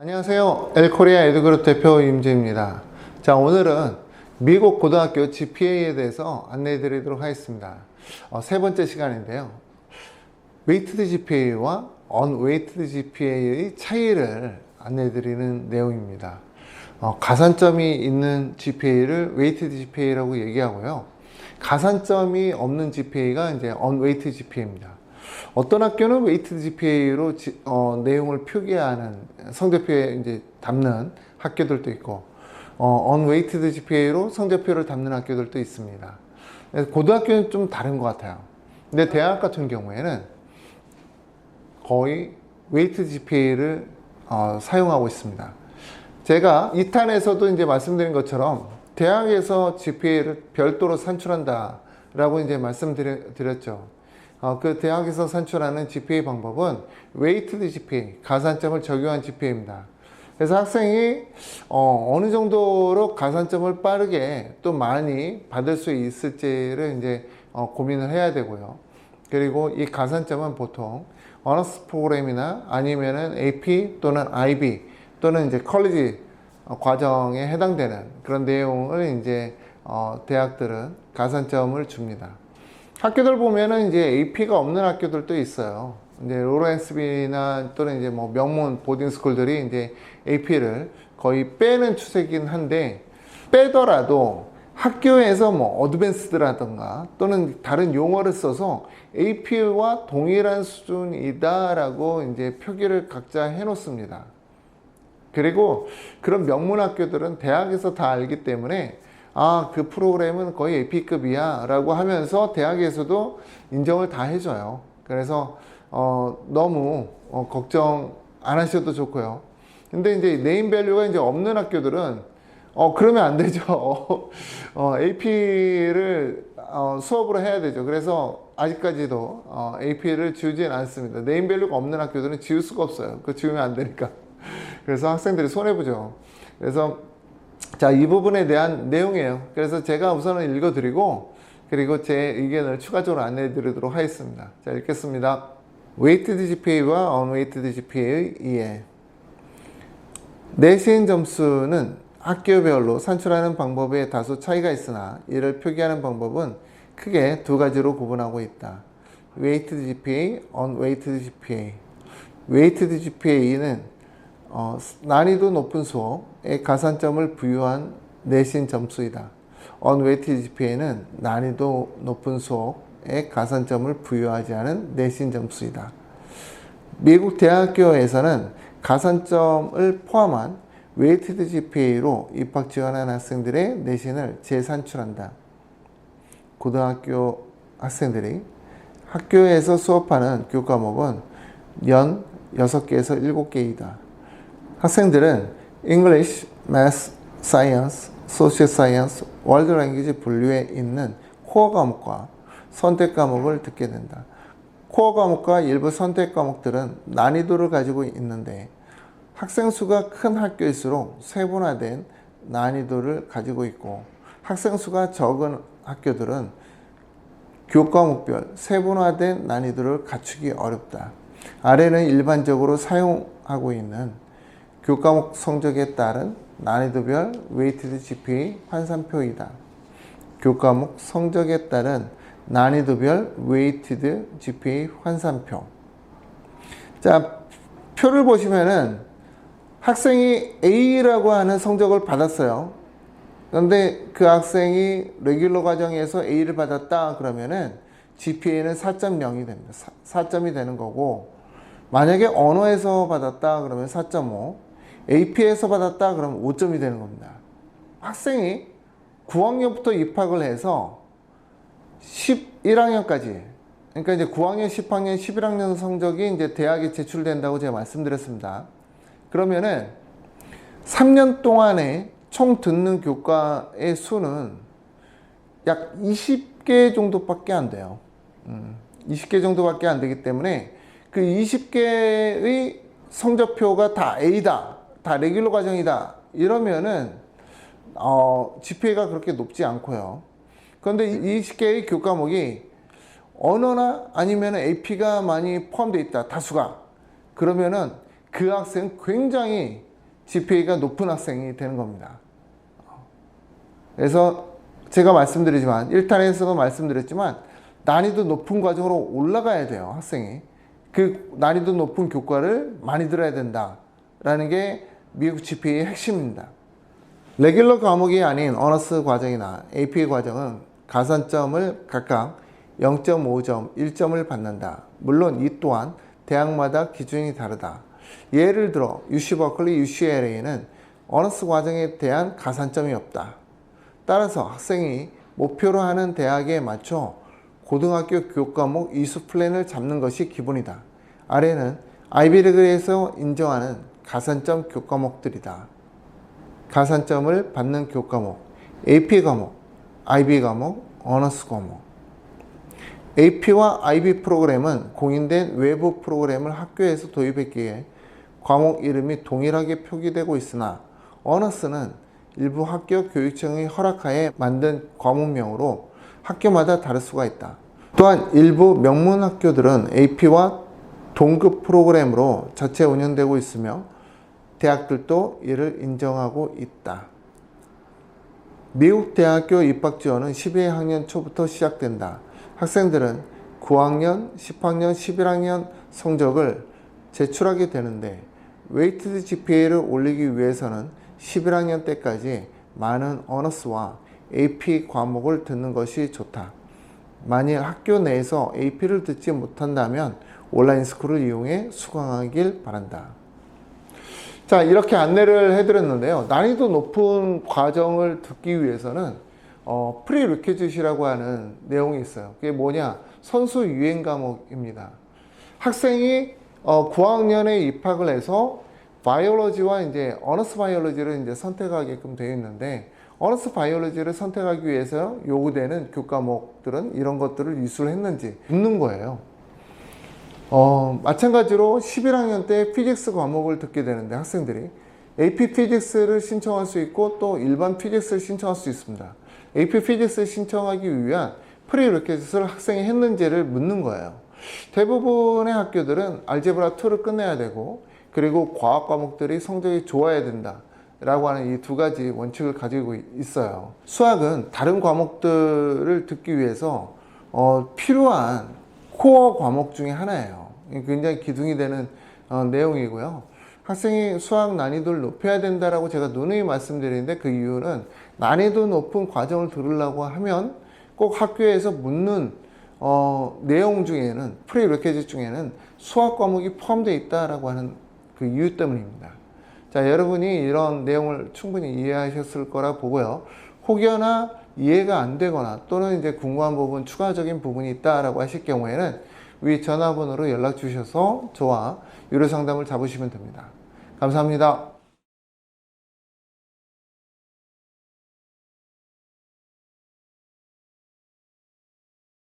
안녕하세요. 엘코리아 에듀그룹 대표 임재입니다. 자, 오늘은 미국 고등학교 GPA에 대해서 안내해 드리도록 하겠습니다. 세 번째 시간인데요. 웨이티드 GPA와 언웨이티드 GPA의 차이를 안내해 드리는 내용입니다. 가산점이 있는 GPA를 웨이티드 GPA라고 얘기하고요. 가산점이 없는 GPA가 이제 언웨이티드 GPA입니다. 어떤 학교는 웨이티드 GPA로 내용을 표기하는 성적표에 이제 담는 학교들도 있고, 언웨이티드 GPA로 성적표를 담는 학교들도 있습니다. 고등학교는 좀 다른 것 같아요. 근데 대학 같은 경우에는 거의 웨이티드 GPA를 사용하고 있습니다. 제가 2탄에서도 이제 말씀드린 것처럼 대학에서 GPA를 별도로 산출한다라고 이제 말씀드렸죠. 그 대학에서 산출하는 GPA 방법은 웨이티드 GPA, 가산점을 적용한 GPA입니다. 그래서 학생이 어느 정도로 가산점을 빠르게 또 많이 받을 수 있을지를 이제 고민을 해야 되고요. 그리고 이 가산점은 보통 어너스 프로그램이나 아니면은 AP 또는 IB 또는 이제 컬리지 과정에 해당되는 그런 내용을 이제 대학들은 가산점을 줍니다. 학교들 보면은 이제 AP가 없는 학교들도 있어요. 이제 로렌스비나 또는 이제 뭐 명문 보딩 스쿨들이 이제 AP를 거의 빼는 추세긴 한데, 빼더라도 학교에서 뭐 어드밴스드라던가 또는 다른 용어를 써서 AP와 동일한 수준이다라고 이제 표기를 각자 해 놓습니다. 그리고 그런 명문 학교들은 대학에서 다 알기 때문에 그 프로그램은 거의 AP급이야 라고 하면서 대학에서도 인정을 다 해줘요. 그래서 너무 걱정 안 하셔도 좋고요. 근데 이제 네임 밸류가 이제 없는 학교들은 그러면 안 되죠. AP를 수업으로 해야 되죠. 그래서 아직까지도 AP를 지우진 않습니다. 네임 밸류가 없는 학교들은 지울 수가 없어요. 그거 지우면 안 되니까. 그래서 학생들이 손해보죠. 그래서 자, 이 부분에 대한 내용이에요. 그래서 제가 우선은 읽어드리고, 그리고 제 의견을 추가적으로 안내해 드리도록 하겠습니다. 자, 읽겠습니다. 웨이티드 GPA와 언웨이티드 GPA의 이해. 내신 점수는 학교별로 산출하는 방법에 다소 차이가 있으나 이를 표기하는 방법은 크게 두 가지로 구분하고 있다. 웨이티드 GPA, 언웨이티드 GPA. 웨이티드 GPA는 난이도 높은 수업에 가산점을 부여한 내신 점수이다. 언웨이티드 GPA는 난이도 높은 수업에 가산점을 부여하지 않은 내신 점수이다. 미국 대학교에서는 가산점을 포함한 웨이티드 GPA로 입학 지원한 학생들의 내신을 재산출한다. 고등학교 학생들이 학교에서 수업하는 교과목은 연 6개에서 7개이다. 학생들은 English, Math, Science, Social Science, World Language 분류에 있는 코어 과목과 선택 과목을 듣게 된다. 코어 과목과 일부 선택 과목들은 난이도를 가지고 있는데 학생 수가 큰 학교일수록 세분화된 난이도를 가지고 있고, 학생 수가 적은 학교들은 교과목별 세분화된 난이도를 갖추기 어렵다. 아래는 일반적으로 사용하고 있는 교과목 성적에 따른 난이도별 웨이티드 GPA 환산표이다. 교과목 성적에 따른 난이도별 웨이티드 GPA 환산표. 자, 표를 보시면은 학생이 A라고 하는 성적을 받았어요. 그런데 그 학생이 레귤러 과정에서 A를 받았다 그러면은 GPA는 4.0이 됩니다. 4점이 되는 거고, 만약에 언어에서 받았다 그러면 4.5, AP에서 받았다 그러면 5점이 되는 겁니다. 학생이 9학년부터 입학을 해서 11학년까지, 그러니까 이제 9학년, 10학년, 11학년 성적이 이제 대학에 제출된다고 제가 말씀드렸습니다. 그러면은 3년 동안에 총 듣는 교과의 수는 약 20개 정도밖에 안 돼요. 20개 정도밖에 안 되기 때문에 그 20개의 성적표가 다 A다, 다 레귤러 과정이다 이러면은 GPA가 그렇게 높지 않고요. 그런데 20개의 교과목이 언어나 아니면 AP가 많이 포함되어 있다, 다수가. 그러면은 그 학생 굉장히 GPA가 높은 학생이 되는 겁니다. 그래서 제가 말씀드리지만 1탄에서도 말씀드렸지만 난이도 높은 과정으로 올라가야 돼요. 학생이. 그 난이도 높은 교과를 많이 들어야 된다라는 게 미국 GPA의 핵심입니다. 레귤러 과목이 아닌 어너스 과정이나 AP 과정은 가산점을 각각 0.5점, 1점을 받는다. 물론 이 또한 대학마다 기준이 다르다. 예를 들어 UC 버클리, UCLA는 어너스 과정에 대한 가산점이 없다. 따라서 학생이 목표로 하는 대학에 맞춰 고등학교 교과목 이수 플랜을 잡는 것이 기본이다. 아래는 아이비리그에서 인정하는 가산점 교과목들이다. 가산점을 받는 교과목, AP 과목, IB 과목, 어너스 과목. AP와 IB 프로그램은 공인된 외부 프로그램을 학교에서 도입했기에 과목 이름이 동일하게 표기되고 있으나 어너스는 일부 학교 교육청의 허락하에 만든 과목명으로 학교마다 다를 수가 있다. 또한 일부 명문 학교들은 AP와 동급 프로그램으로 자체 운영되고 있으며 대학들도 이를 인정하고 있다. 미국 대학교 입학 지원은 12학년 초부터 시작된다. 학생들은 9학년, 10학년, 11학년 성적을 제출하게 되는데 웨이티드 GPA를 올리기 위해서는 11학년 때까지 많은 어너스와 AP 과목을 듣는 것이 좋다. 만일 학교 내에서 AP를 듣지 못한다면 온라인 스쿨을 이용해 수강하길 바란다. 자, 이렇게 안내를 해드렸는데요. 난이도 높은 과정을 듣기 위해서는 프리리퀴짓이라고 하는 내용이 있어요. 그게 뭐냐? 선수 유행 과목입니다. 학생이 9학년에 입학을 해서 바이올로지와 이제 어너스 바이올로지를 이제 선택하게끔 되어 있는데 어너스 바이올로지를 선택하기 위해서 요구되는 교과목들은 이런 것들을 이수를 했는지 묻는 거예요. 마찬가지로 11학년 때 피직스 과목을 듣게 되는데 학생들이 AP 피직스를 신청할 수 있고 또 일반 피직스를 신청할 수 있습니다. AP 피직스를 신청하기 위한 프리리퀴짓을 학생이 했는지를 묻는 거예요. 대부분의 학교들은 알제브라 2를 끝내야 되고 그리고 과학 과목들이 성적이 좋아야 된다 라고 하는 이 두 가지 원칙을 가지고 있어요. 수학은 다른 과목들을 듣기 위해서 필요한 코어 과목 중에 하나예요. 굉장히 기둥이 되는 내용이고요. 학생이 수학 난이도를 높여야 된다라고 제가 누누이 말씀드리는데 그 이유는 난이도 높은 과정을 들으려고 하면 꼭 학교에서 묻는 내용 중에는 프리리퀴짓 중에는 수학 과목이 포함되어 있다라고 하는 그 이유 때문입니다. 자, 여러분이 이런 내용을 충분히 이해하셨을 거라 보고요. 혹여나 이해가 안 되거나 또는 이제 궁금한 부분, 추가적인 부분이 있다라고 하실 경우에는 위 전화번호로 연락 주셔서 저와 유료 상담을 잡으시면 됩니다. 감사합니다.